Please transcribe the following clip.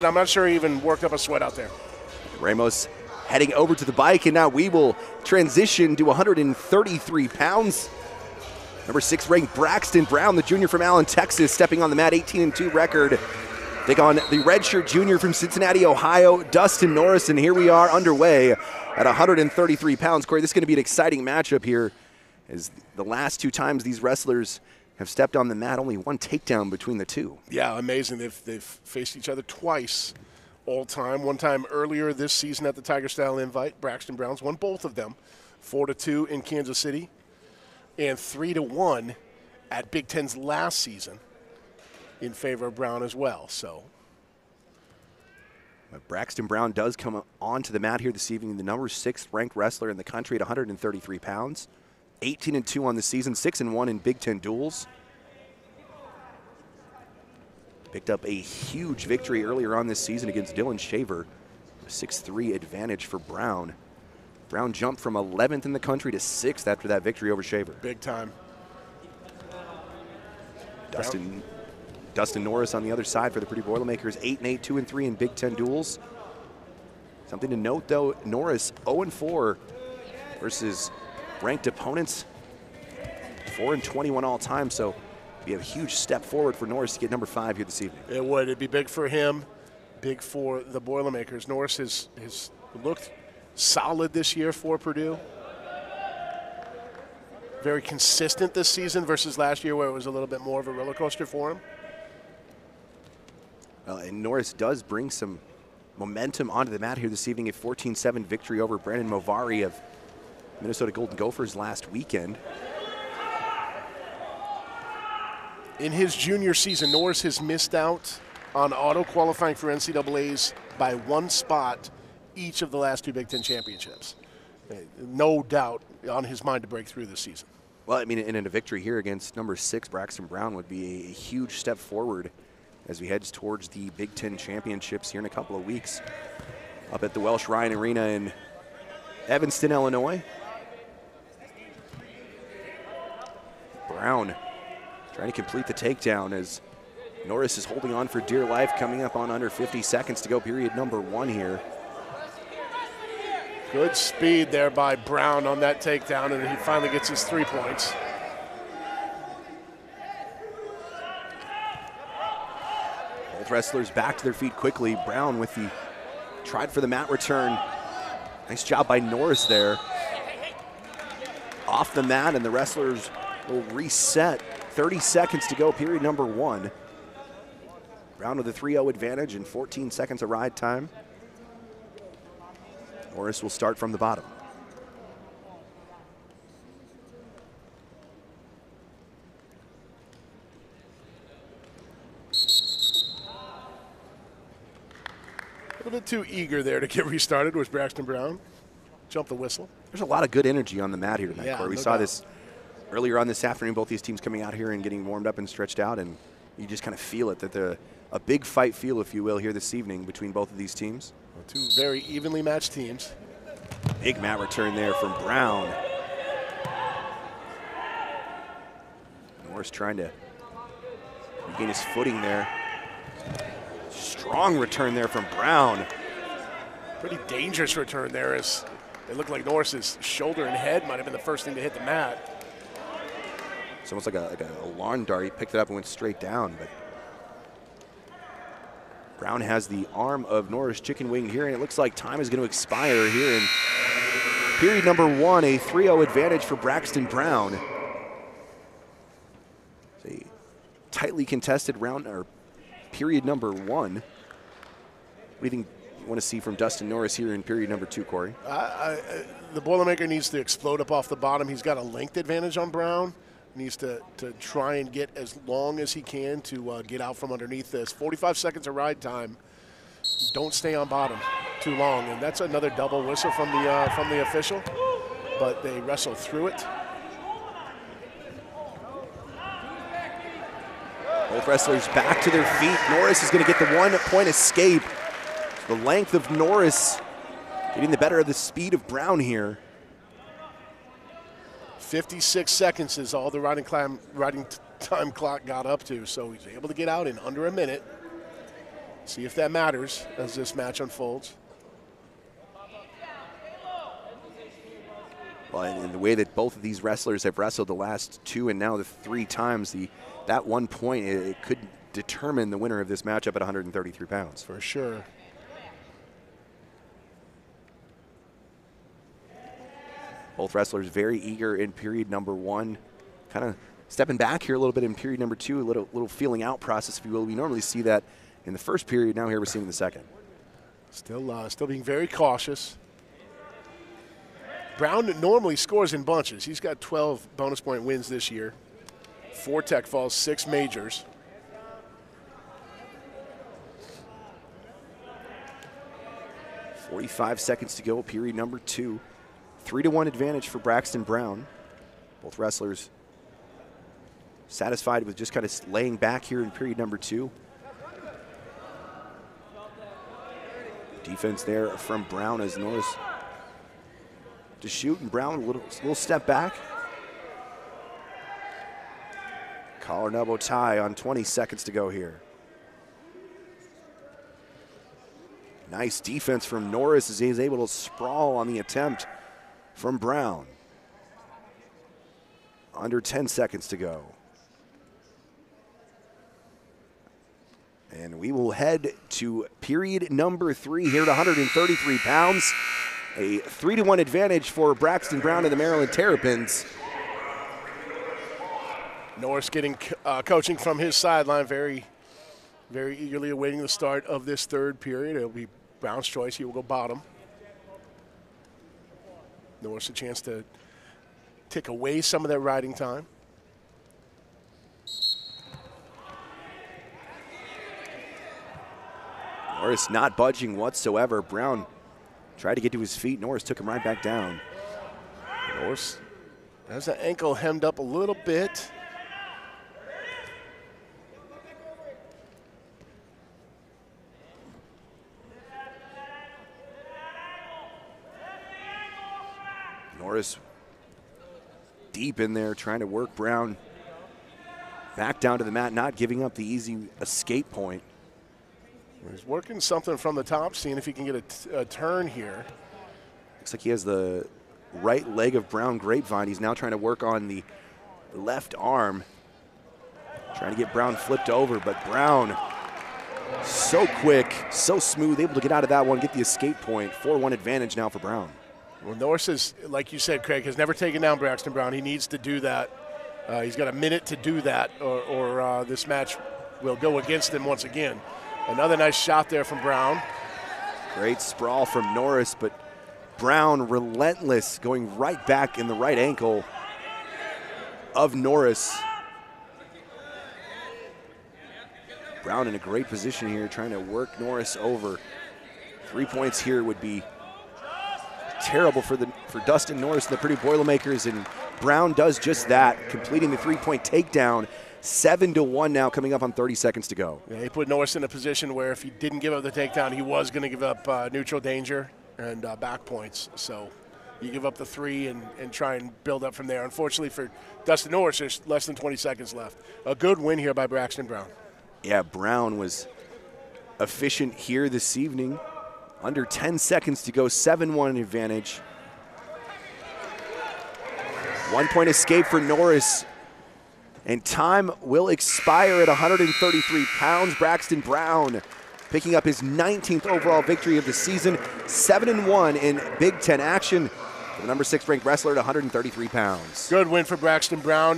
I'm not sure he even worked up a sweat out there. Ramos heading over to the bike, and now we will transition to 133 pounds. Number 6 ranked Braxton Brown, the junior from Allen, Texas, stepping on the mat, 18-2 record. Take on the redshirt junior from Cincinnati, Ohio, Dustin Norris, and here we are underway at 133 pounds. Corey, this is going to be an exciting matchup here, as the last 2 times these wrestlers have stepped on the mat, only 1 takedown between the 2. Yeah, amazing. They've faced each other twice all time. One time earlier this season at the Tiger Style Invite, Braxton Browns won both of them, 4-2 in Kansas City, and 3-1 at Big Ten's last season in favor of Brown as well. So, but Braxton Brown does come onto the mat here this evening, the number 6th ranked wrestler in the country at 133 pounds, 18-2 on the season, 6-1 in Big Ten duels. Picked up a huge victory earlier on this season against Dylan Shaver, a 6-3 advantage for Brown. Brown jumped from 11th in the country to 6th after that victory over Shaver. Big time. Dustin Norris on the other side for the Purdue Boilermakers, 8-8, 2-3 in Big Ten duels. Something to note though, Norris 0-4 versus ranked opponents, 4-21 all time, so be a huge step forward for Norris to get number 5 here this evening. It would. It'd be big for him, big for the Boilermakers. Norris has looked solid this year for Purdue. Very consistent this season versus last year where it was a little bit more of a roller coaster for him. And Norris does bring some momentum onto the mat here this evening, a 14-7 victory over Brandon Movari of Minnesota Golden Gophers last weekend. In his junior season, Norris has missed out on auto-qualifying for NCAAs by 1 spot each of the last 2 Big Ten championships. No doubt on his mind to break through this season. Well, I mean, and a victory here against number 6, Braxton Brown, would be a huge step forward as we head towards the Big Ten championships here in a couple of weeks up at the Welsh Ryan Arena in Evanston, Illinois. Brown trying to complete the takedown as Norris is holding on for dear life, coming up on under 50 seconds to go, period number 1 here. Good speed there by Brown on that takedown, and he finally gets his 3 points. Both wrestlers back to their feet quickly. Brown with the tried for the mat return. Nice job by Norris there. Off the mat, and the wrestlers will reset. 30 seconds to go, period number 1. Brown with a 3-0 advantage and 14 seconds of ride time. Norris will start from the bottom. A little bit too eager there to get restarted was Braxton Brown. Jump the whistle. There's a lot of good energy on the mat here tonight, Yeah, Corey. We no saw doubt. this earlier on this afternoon, both these teams coming out here and getting warmed up and stretched out, and you just kind of feel it, that a big fight feel, if you will, here this evening between both of these teams. 2 very evenly matched teams. Big mat return there from Brown. Norris trying to regain his footing there. Strong return there from Brown. Pretty dangerous return there as it looked like Norris's shoulder and head might have been the first thing to hit the mat. It's almost like a lawn dart. He picked it up and went straight down, but Brown has the arm of Norris chicken wing here, and it looks like time is going to expire here in period number 1, a 3-0 advantage for Braxton Brown. It's a tightly contested round, or period number 1. What do you think you want to see from Dustin Norris here in period number 2, Corey? The Boilermaker needs to explode up off the bottom. He's got a length advantage on Brown. Needs to try and get as long as he can to get out from underneath this. 45 seconds of ride time. Don't stay on bottom too long, and that's another double whistle from the official, but they wrestle through it. Both wrestlers back to their feet. Norris is going to get the 1-point escape. The length of Norris getting the better of the speed of Brown here. 56 seconds is all the riding time clock got up to, so he's able to get out in under a minute. See if that matters as this match unfolds. Well, and the way that both of these wrestlers have wrestled the last 2 and now the 3 times, that 1 point, it could determine the winner of this matchup at 133 pounds. For sure. Both wrestlers very eager in period number 1. Kind of stepping back here a little bit in period number 2, a little feeling out process, if you will. We normally see that in the first period. Now here we're seeing the second. Still being very cautious. Brown normally scores in bunches. He's got 12 bonus point wins this year. 4 tech falls, 6 majors. .45 seconds to go, period number 2. 3-1 advantage for Braxton Brown. Both wrestlers satisfied with just kind of laying back here in period number 2. Defense there from Brown as Norris to shoot, and Brown a little step back. Collar and elbow tie on 20 seconds to go here. Nice defense from Norris as he's able to sprawl on the attempt from Brown. Under 10 seconds to go. And we will head to period number 3 here at 133 pounds. A 3-1 advantage for Braxton Brown and the Maryland Terrapins. Norris getting coaching from his sideline, very, very eagerly awaiting the start of this third period. It'll be Brown's choice. He will go bottom. Norris a chance to take away some of that riding time. Norris not budging whatsoever. Brown tried to get to his feet. Norris took him right back down. Norris has the ankle hemmed up a little bit. Norris deep in there trying to work Brown back down to the mat, not giving up the easy escape point. He's working something from the top, seeing if he can get a turn here. Looks like he has the right leg of Brown Grapevine. He's now trying to work on the left arm, trying to get Brown flipped over, but Brown so quick, so smooth, able to get out of that one, get the escape point. 4-1 advantage now for Brown. Well, Norris is, like you said, Craig, has never taken down Braxton Brown. He needs to do that. He's got a minute to do that, or this match will go against him once again. Another nice shot there from Brown. Great sprawl from Norris, but Brown relentless, going right back in the right ankle of Norris. Brown in a great position here, trying to work Norris over. 3 points here would be terrible for Dustin Norris and the Purdue Boilermakers, and Brown does just that, completing the 3-point takedown. 7-1 now, coming up on 30 seconds to go. Yeah, he put Norris in a position where if he didn't give up the takedown, he was going to give up neutral danger and back points. So you give up the 3 and try and build up from there. Unfortunately for Dustin Norris, there's less than 20 seconds left. A good win here by Braxton Brown. Yeah, Brown was efficient here this evening. Under 10 seconds to go, 7-1 advantage. 1-point escape for Norris. And time will expire at 133 pounds. Braxton Brown picking up his 19th overall victory of the season. 7-1 in Big Ten action for the number 6 ranked wrestler at 133 pounds. Good win for Braxton Brown.